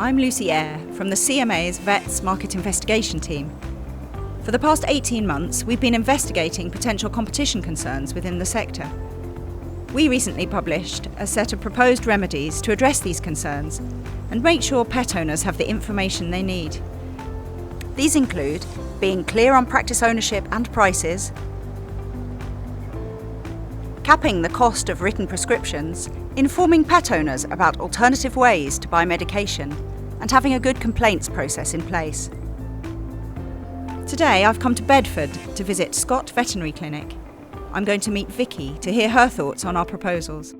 I'm Lucy Eyre from the CMA's Vets Market Investigation team. For the past 18 months, we've been investigating potential competition concerns within the sector. We recently published a set of proposed remedies to address these concerns and make sure pet owners have the information they need. These include being clear on practice ownership and prices, capping the cost of written prescriptions, informing pet owners about alternative ways to buy medication, and having a good complaints process in place. Today I've come to Bedford to visit Scott Veterinary Clinic. I'm going to meet Vicki to hear her thoughts on our proposals.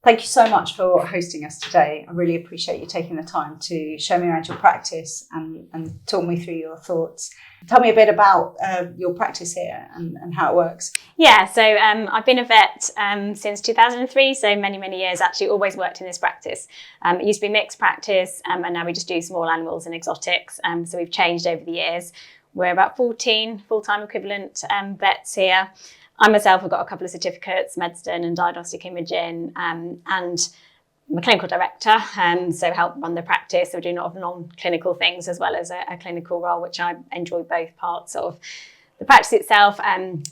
Thank you so much for hosting us today. I really appreciate you taking the time to show me around your practice and talk me through your thoughts. Tell me a bit about your practice here and how it works. Yeah, so I've been a vet since 2003, so many years, actually always worked in this practice. It used to be mixed practice and now we just do small animals and exotics, so we've changed over the years. We're about 14 full-time equivalent vets here. I myself have got a couple of certificates, medicine and diagnostic imaging, and I'm a clinical director, so help run the practice. So we're doing a lot of non-clinical things as well as a clinical role, which I enjoy both parts of. The practice itself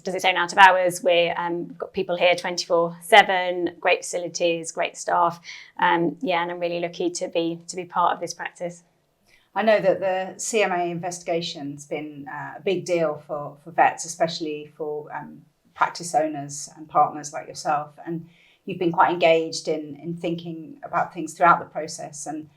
does its own out of hours. We've got people here 24/7, great facilities, great staff, and I'm really lucky to be part of this practice. I know that the CMA investigation's been a big deal for vets, especially for practice owners and partners like yourself, and you've been quite engaged in thinking about things throughout the process, and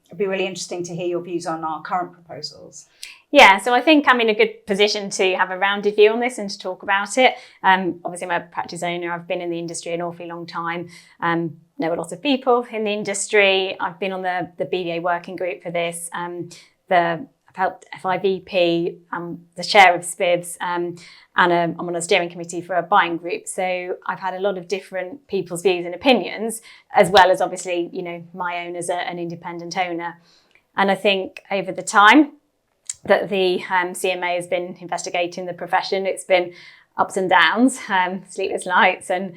it'd be really interesting to hear your views on our current proposals. Yeah, so I think I'm in a good position to have a rounded view on this and to talk about it. Obviously, I'm a practice owner. I've been in the industry an awfully long time. Know a lot of people in the industry. I've been on the BVA working group for this. I've helped FIVP, the chair of SPIBS, and I'm on a steering committee for a buying group. So I've had a lot of different people's views and opinions, as well as obviously, my own as an independent owner. And I think over the time that the CMA has been investigating the profession, it's been ups and downs, sleepless nights, and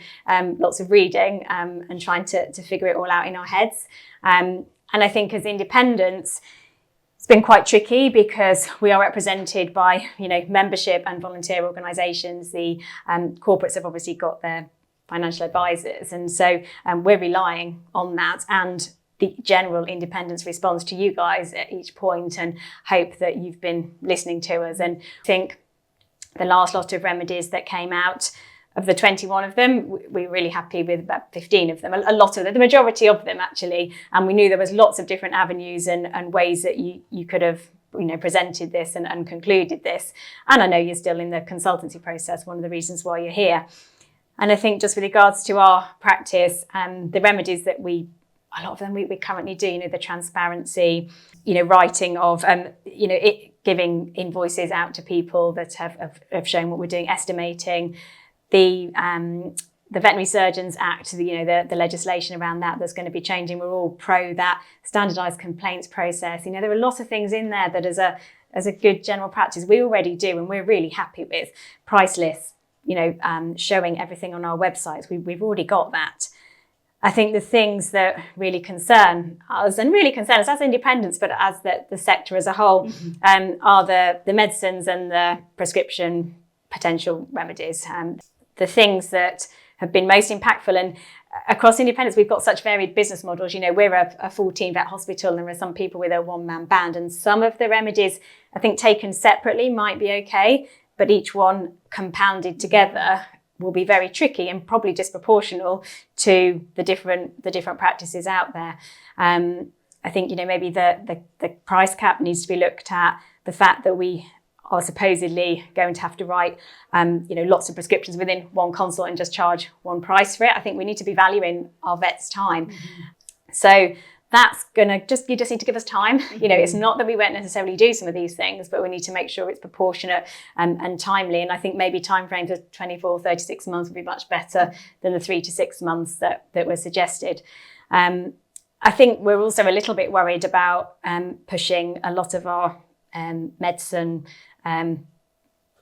lots of reading and trying to figure it all out in our heads. And I think as independents, it's been quite tricky because we are represented by, membership and volunteer organisations. The corporates have obviously got their financial advisors, and so we're relying on that and the general independence response to you guys at each point, and hope that you've been listening to us. And I think the last lot of remedies that came out, of the 21 of them, we're really happy with about 15 of them, a lot of them, the majority of them actually. And we knew there was lots of different avenues and ways that you could have presented this and concluded this. And I know you're still in the consultancy process, one of the reasons why you're here. And I think just with regards to our practice, the remedies that a lot of them we currently do, the transparency, writing of, giving invoices out to people that have shown what we're doing, estimating, the Veterinary Surgeons Act, the legislation around that's going to be changing. We're all pro that. Standardised complaints process. There are a lot of things in there that as a good general practice we already do, and we're really happy with. Price lists, showing everything on our websites. We've already got that. I think the things that really concern us, and really concern us as independents, but as the sector as a whole, are the medicines and the prescription potential remedies. The things that have been most impactful, and across independents, we've got such varied business models. We're a 14 vet hospital, and there are some people with a one-man band, and some of the remedies, I think taken separately might be okay, but each one compounded together will be very tricky and probably disproportional to the different practices out there. I think maybe the price cap needs to be looked at. The fact that we are supposedly going to have to write lots of prescriptions within one consult and just charge one price for it. I think we need to be valuing our vets' time. So that's you just need to give us time. It's not that we won't necessarily do some of these things, but we need to make sure it's proportionate and timely. And I think maybe timeframes of 24, 36 months would be much better than the 3 to 6 months that were suggested. I think we're also a little bit worried about pushing a lot of our medicine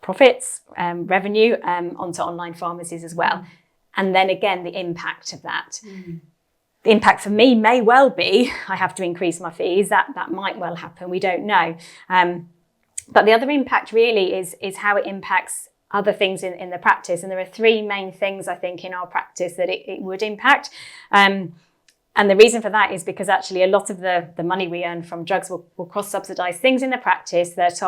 profits, revenue onto online pharmacies as well. And then again, the impact of that. The impact for me may well be I have to increase my fees. That might well happen. We don't know. But the other impact really is how it impacts other things in the practice. And there are three main things, I think, in our practice that it would impact. And the reason for that is because actually a lot of the money we earn from drugs will cross-subsidise things in the practice that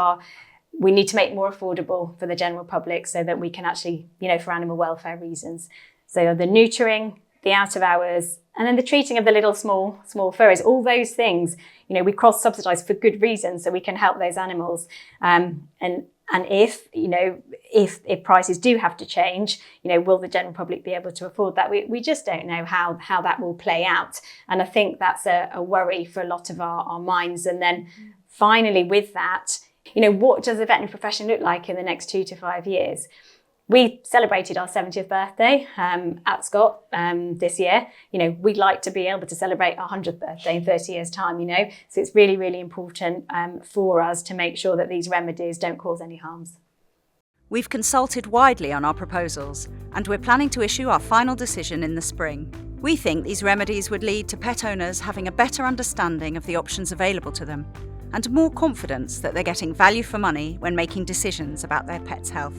we need to make more affordable for the general public so that we can actually, for animal welfare reasons. So the neutering, the out of hours, and then the treating of the little small furries, all those things, we cross-subsidise for good reasons so we can help those animals. And if prices do have to change, will the general public be able to afford that? We just don't know how that will play out. And I think that's a worry for a lot of our minds. And then finally with that, what does the veterinary profession look like in the next 2 to 5 years? We celebrated our 70th birthday at Scott this year. We'd like to be able to celebrate our 100th birthday in 30 years' time, So it's really, really important for us to make sure that these remedies don't cause any harms. We've consulted widely on our proposals, and we're planning to issue our final decision in the spring. We think these remedies would lead to pet owners having a better understanding of the options available to them, and more confidence that they're getting value for money when making decisions about their pet's health.